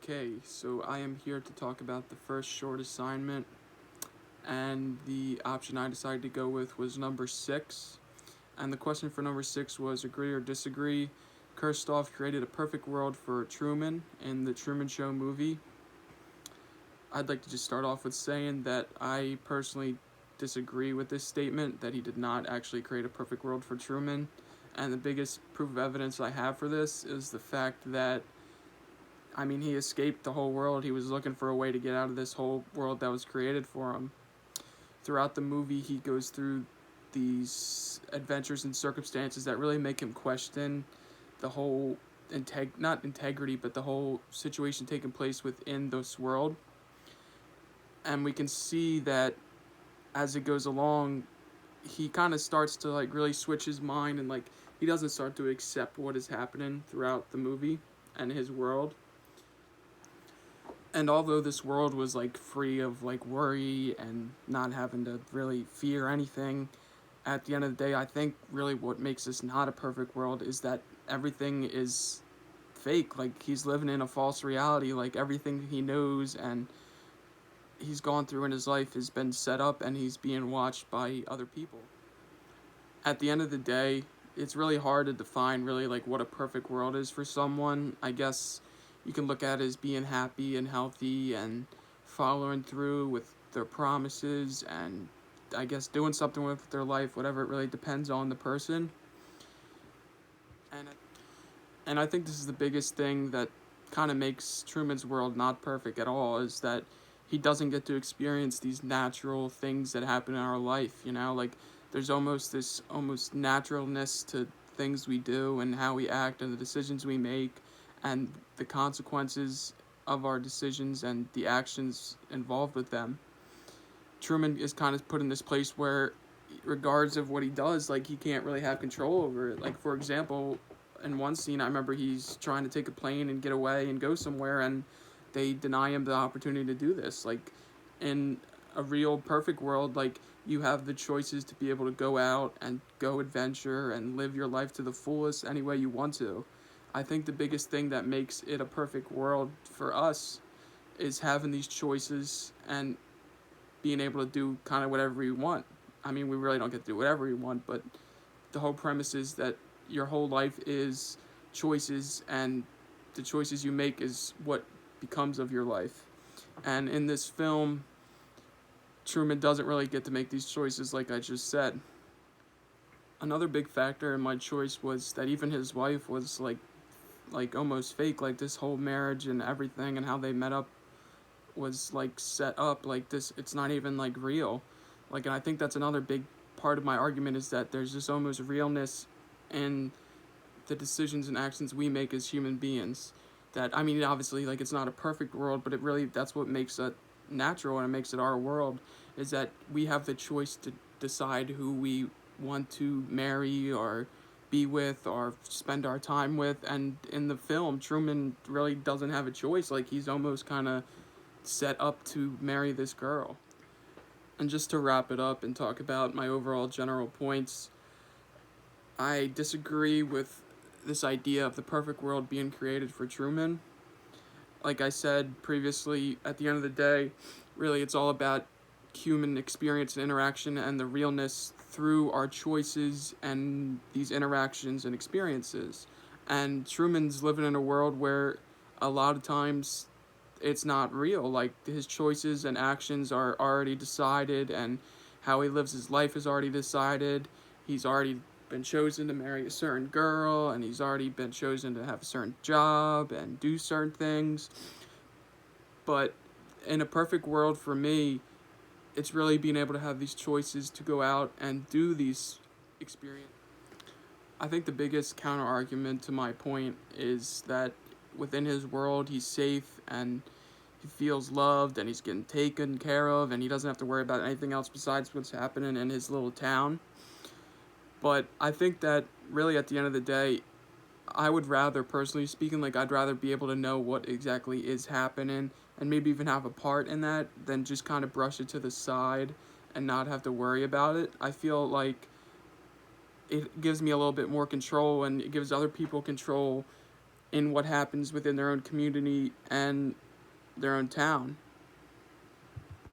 Okay, so I am here to talk about the first short assignment, and the option I decided to go with was number 6. And the question for number 6 was agree or disagree. Kirstoff created a perfect world for Truman in the Truman Show movie. I'd like to just start off with saying that I personally disagree with this statement, that he did not actually create a perfect world for Truman. And the biggest proof of evidence I have for this is the fact that he escaped the whole world. He was looking for a way to get out of this whole world that was created for him. Throughout the movie, he goes through these adventures and circumstances that really make him question the whole not integrity, but the whole situation taking place within this world. And we can see that as it goes along, he kind of starts to really switch his mind, and he doesn't start to accept what is happening throughout the movie and his world. And although this world was free of worry and not having to really fear anything, at the end of the day, I think really what makes this not a perfect world is that everything is fake. He's living in a false reality. Everything he knows and he's gone through in his life has been set up, and he's being watched by other people. At the end of the day, it's really hard to define really what a perfect world is for someone. I guess you can look at it as being happy and healthy and following through with their promises, and I guess doing something with their life, whatever. It really depends on the person. And I think this is the biggest thing that kind of makes Truman's world not perfect at all, is that he doesn't get to experience these natural things that happen in our life, there's almost this naturalness to things we do and how we act and the decisions we make and the consequences of our decisions and the actions involved with them. Truman is kind of put in this place where, regardless of what he does, he can't really have control over it. For example, in one scene, I remember he's trying to take a plane and get away and go somewhere, and they deny him the opportunity to do this. In a real perfect world, you have the choices to be able to go out and go adventure and live your life to the fullest any way you want to. I think the biggest thing that makes it a perfect world for us is having these choices and being able to do kind of whatever we want. We really don't get to do whatever we want, but the whole premise is that your whole life is choices, and the choices you make is what becomes of your life. And in this film, Truman doesn't really get to make these choices like I just said. Another big factor in my choice was that even his wife was almost fake. This whole marriage and everything and how they met up was set up this. It's not even real. And I think that's another big part of my argument, is that there's this almost realness in the decisions and actions we make as human beings. That obviously it's not a perfect world, but it really, that's what makes it natural and it makes it our world, is that we have the choice to decide who we want to marry or be with or spend our time with. And in the film, Truman really doesn't have a choice. He's almost kind of set up to marry this girl. And just to wrap it up and talk about my overall general points, I disagree with this idea of the perfect world being created for Truman. Like I said previously, at the end of the day, really it's all about human experience and interaction and the realness through our choices and these interactions and experiences. And Truman's living in a world where a lot of times it's not real. His choices and actions are already decided, and how he lives his life is already decided. He's already been chosen to marry a certain girl, and he's already been chosen to have a certain job and do certain things. But in a perfect world for me, it's really being able to have these choices to go out and do these experiences. I think the biggest counter argument to my point is that within his world, he's safe and he feels loved and he's getting taken care of, and he doesn't have to worry about anything else besides what's happening in his little town. But I think that really at the end of the day, I would rather, personally speaking, I'd rather be able to know what exactly is happening and maybe even have a part in that than just kind of brush it to the side and not have to worry about it. I feel like it gives me a little bit more control, and it gives other people control in what happens within their own community and their own town.